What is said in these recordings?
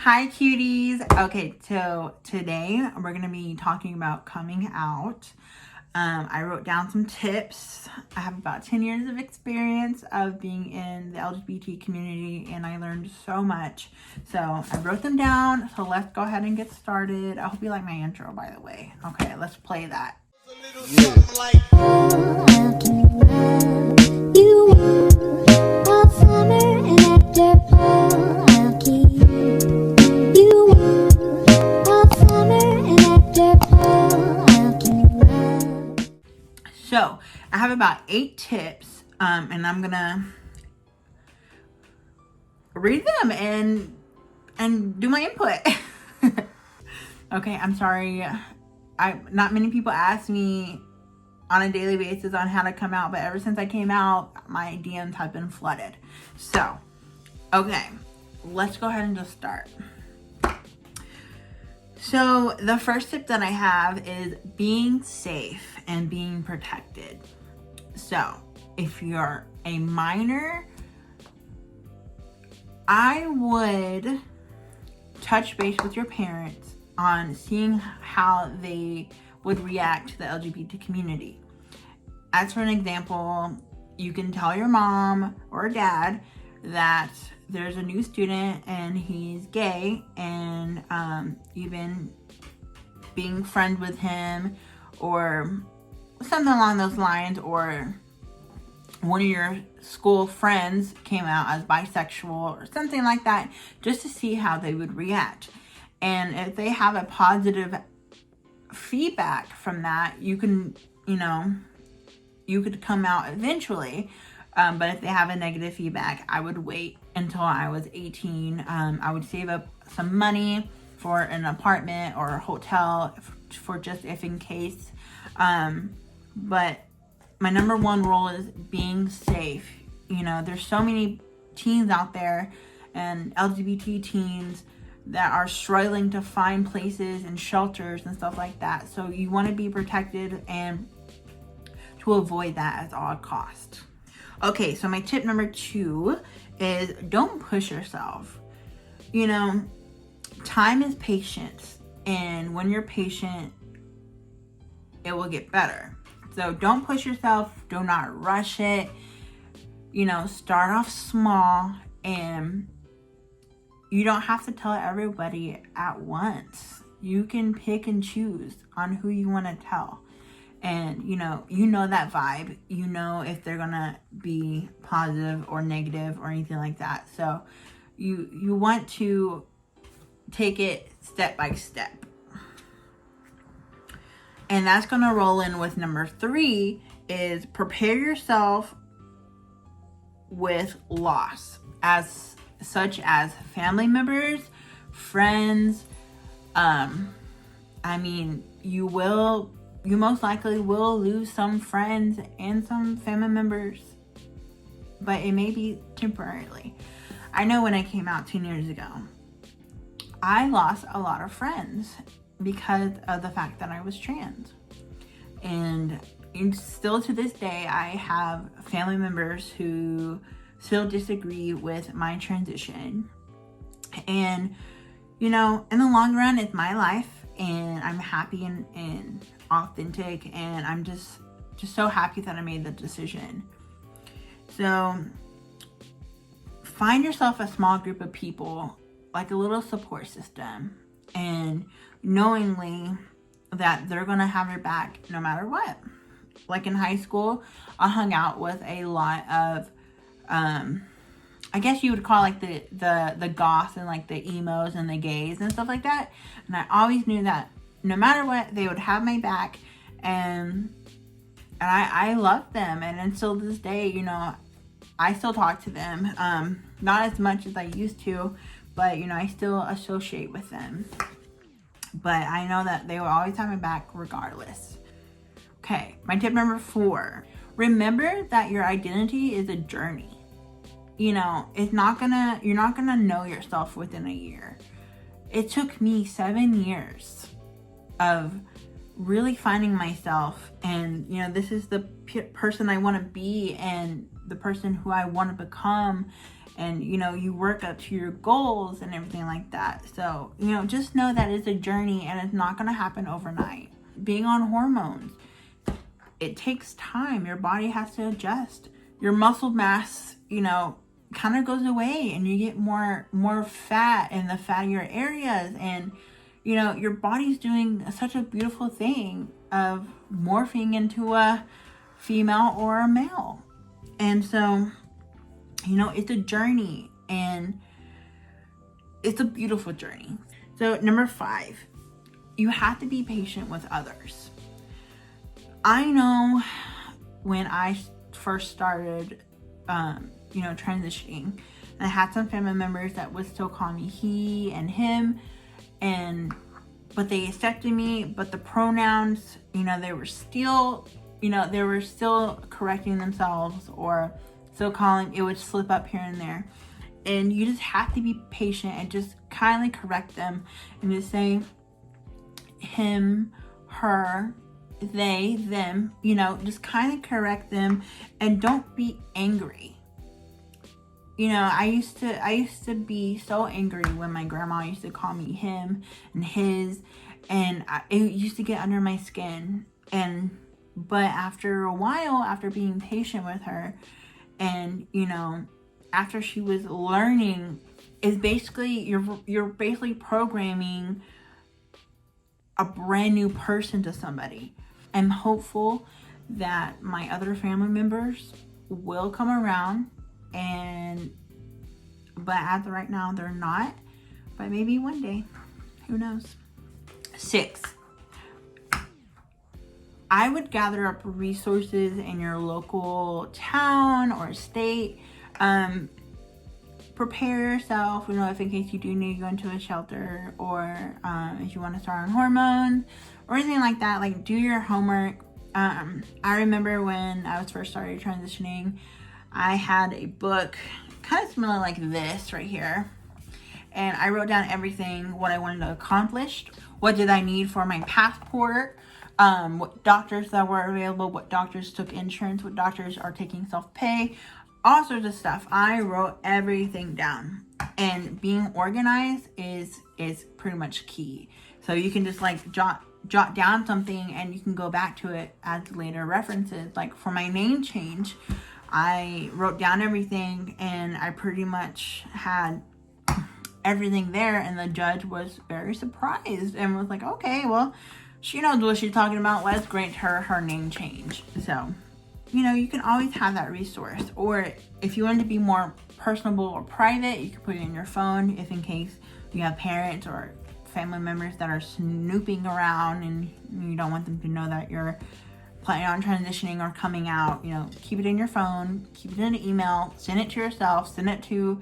Hi cuties. Okay, so today we're going to be talking about coming out. I wrote down some tips. I have about 10 years of experience of being in the LGBT community and I learned so much. So I wrote them down. So let's go ahead and get started. I hope you like my intro, by the way. Okay, let's play that. So I have about 8 tips and I'm gonna read them and do my input. Okay, I'm sorry. Not many people ask me on a daily basis on how to come out, but ever since I came out, my DMs have been flooded. So, okay, let's go ahead and just start. So the first tip that I have is being safe and being protected. So if you're a minor, I would touch base with your parents on seeing how they would react to the LGBT community. As for an example, you can tell your mom or dad that there's a new student and he's gay, and even being friends with him or something along those lines, or one of your school friends came out as bisexual or something like that, just to see how they would react. And if they have a positive feedback from that, you can, you could come out eventually. But if they have a negative feedback, I would wait until I was 18. I would save up some money for an apartment or a hotel for just if in case. But my number one rule is being safe. There's so many teens out there and LGBT teens that are struggling to find places and shelters and stuff like that. So you want to be protected and to avoid that at all costs. Okay, so my tip number 2 is don't push yourself. Time is patience, and when you're patient, it will get better. So don't push yourself, do not rush it. Start off small, and you don't have to tell everybody at once. You can pick and choose on who you want to tell. And you know that vibe. If they're gonna be positive or negative or anything like that. So you want to take it step by step. And that's gonna roll in with number 3 is prepare yourself with loss, such as family members, friends. You most likely will lose some friends and some family members, but it may be temporarily. I know when I came out 10 years ago, I lost a lot of friends because of the fact that I was trans. And still to this day, I have family members who still disagree with my transition. And, in the long run, it's my life. And I'm happy and authentic, and I'm just so happy that I made the decision. So find yourself a small group of people, like a little support system, and knowingly that they're gonna have your back no matter what. Like in high school, I hung out with a lot of I guess you would call like the goths and like the emos and the gays and stuff like that. And I always knew that no matter what, they would have my back, and I loved them. And until this day, I still talk to them. Not as much as I used to, but I still associate with them. But I know that they will always have my back regardless. Okay, my tip number 4. Remember that your identity is a journey. You're not gonna know yourself within a year. It took me 7 years of really finding myself, and this is the person I want to be and the person who I want to become, and, you know, you work up to your goals and everything like that. So, you know, just know that it's a journey and it's not going to happen overnight. Being on hormones, it takes time. Your body has to adjust. Your muscle mass, you know, kind of goes away, and you get more fat in the fattier areas, and, you know, your body's doing such a beautiful thing of morphing into a female or a male. And so, you know, it's a journey, and it's a beautiful journey. So number 5, you have to be patient with others. I know when I first started, you know, transitioning, I had some family members that would still call me he and him, but they accepted me, but the pronouns, you know, they were still correcting themselves, or still calling, it would slip up here and there. And you just have to be patient and just kindly correct them and just say him, her, they, them, you know, just kind of correct them, and don't be angry. You know, I used to be so angry when my grandma used to call me him and his, and it used to get under my skin. But after a while, after being patient with her, and, you know, after she was learning, is basically, you're basically programming a brand new person to somebody. I'm hopeful that my other family members will come around, but as of right now, they're not. But maybe one day, who knows? 6, I would gather up resources in your local town or state. Prepare yourself, you know, if in case you do need to go into a shelter, or if you want to start on hormones or anything like that. Like, do your homework. I remember when I was first started transitioning, I had a book kind of similar like this right here, and I wrote down everything, what I wanted to accomplish, what did I need for my passport, what doctors that were available, what doctors took insurance, what doctors are taking self-pay, all sorts of stuff. I wrote everything down, and being organized is pretty much key. So you can just like jot down something, and you can go back to it as later references. Like for my name change, I wrote down everything, and I pretty much had everything there, and the judge was very surprised and was like, okay, well, she knows what she's talking about, let's grant her name change. So, you know, you can always have that resource. Or if you want to be more personable or private, you can put it in your phone, if in case you have parents or family members that are snooping around and you don't want them to know that you're planning on transitioning or coming out. You know, keep it in your phone, keep it in an email, send it to yourself, send it to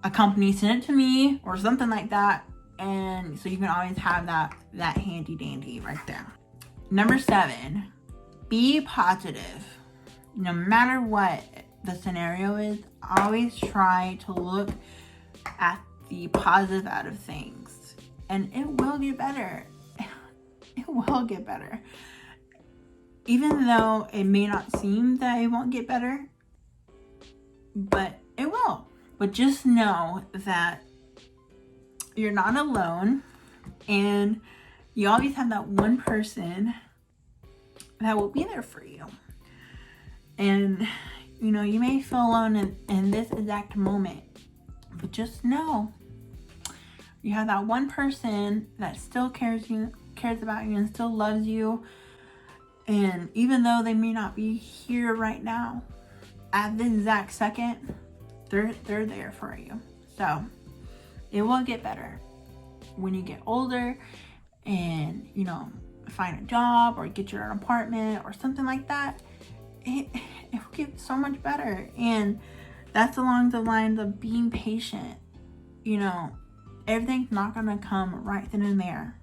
a company, send it to me or something like that. And so you can always have that handy dandy right there. Number 7, be positive. No matter what the scenario is, always try to look at the positive out of things, and it will get better. It will get better. Even though it may not seem that it won't get better, but it will. But just know that you're not alone, and you always have that one person that will be there for you. And, you know, you may feel alone in this exact moment, but just know you have that one person that still cares about you and still loves you. And even though they may not be here right now, at this exact second, they're there for you. So it will get better when you get older and, you know, find a job or get your own apartment or something like that. It will get so much better. And that's along the lines of being patient. You know, everything's not gonna come right then and there.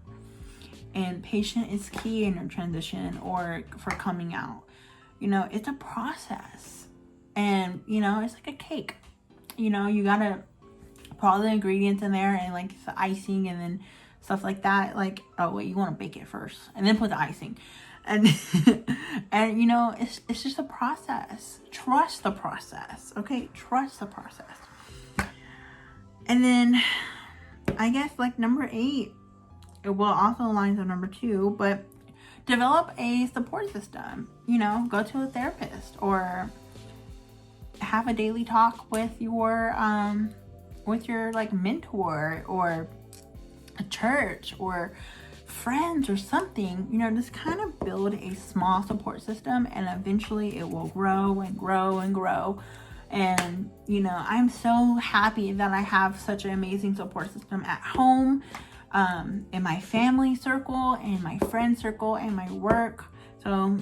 And patience is key in your transition or for coming out. You know, it's a process. And, you know, it's like a cake. You know, you gotta put all the ingredients in there and like the icing and then stuff like that. Like, oh wait, you wanna bake it first and then put the icing. And and you know, it's just a process. Trust the process. Okay, trust the process. And then I guess like number 8, it will also align with number 2, but develop a support system. You know, go to a therapist or have a daily talk with your like mentor or a church or friends or something. You know, just kind of build a small support system, and eventually it will grow and grow and grow. And you know, I'm so happy that I have such an amazing support system at home, in my family circle, and my friend circle, and my work. So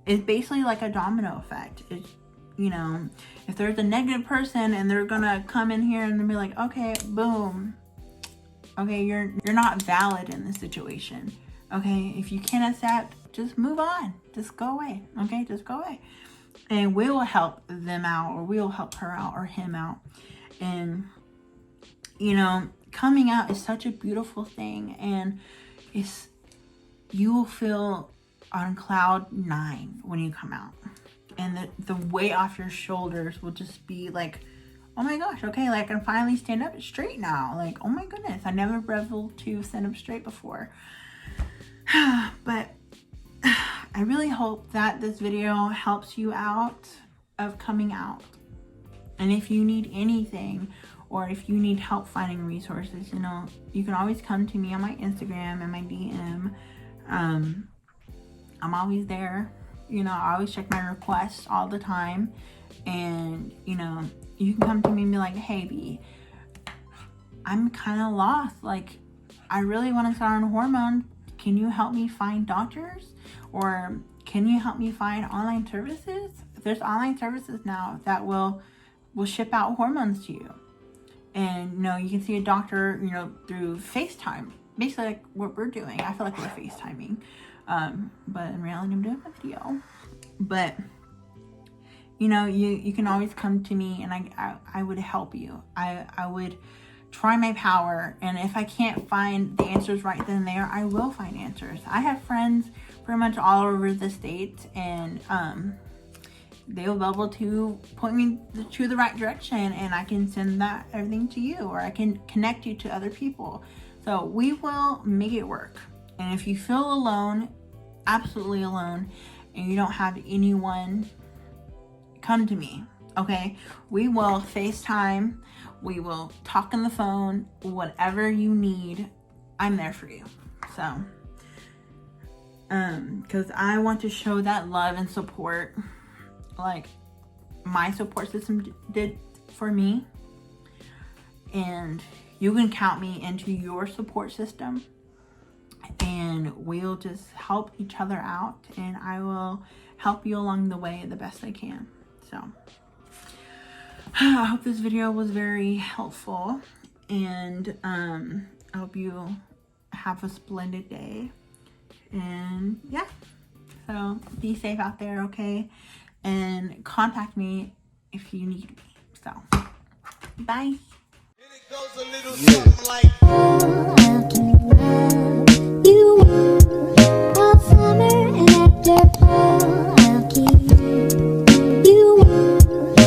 it's basically like a domino effect. It's, you know, if there's a negative person and they're gonna come in here and they'll be like, okay, boom, okay, you're not valid in this situation. Okay, if you can't accept, just move on, just go away. Okay, just go away, and we will help them out, or we will help her out or him out. And you know, coming out is such a beautiful thing, and you will feel on cloud 9 when you come out, and the weight off your shoulders will just be like, oh my gosh, okay, like I can finally stand up straight now. Like, oh my goodness, I never been able to stand up straight before. But I really hope that this video helps you out of coming out. And if you need anything, or if you need help finding resources, you know, you can always come to me on my Instagram and my DM. I'm always there. You know, I always check my requests all the time. And, you know, you can come to me and be like, hey, B, I'm kind of lost. Like, I really want to start on hormones. Can you help me find doctors? Or can you help me find online services? There's online services now that will ship out hormones to you. And, you know, you can see a doctor, you know, through FaceTime. Basically, like what we're doing. I feel like we're FaceTiming. But in reality, I'm doing a video. But, you know, you can always come to me, and I would help you. I would try my power. And if I can't find the answers right then and there, I will find answers. I have friends pretty much all over the state, and they will be able to point me to the right direction, and I can send that everything to you, or I can connect you to other people. So we will make it work. And if you feel alone, absolutely alone, and you don't have anyone, come to me, okay? We will FaceTime, we will talk on the phone, whatever you need, I'm there for you. So, because I want to show that love and support like my support system did for me, and you can count me into your support system, and we'll just help each other out, and I will help you along the way the best I can. So I hope this video was very helpful, and I hope you have a splendid day, and yeah, so be safe out there, okay? And contact me if you need me. So, bye. And it goes a little something like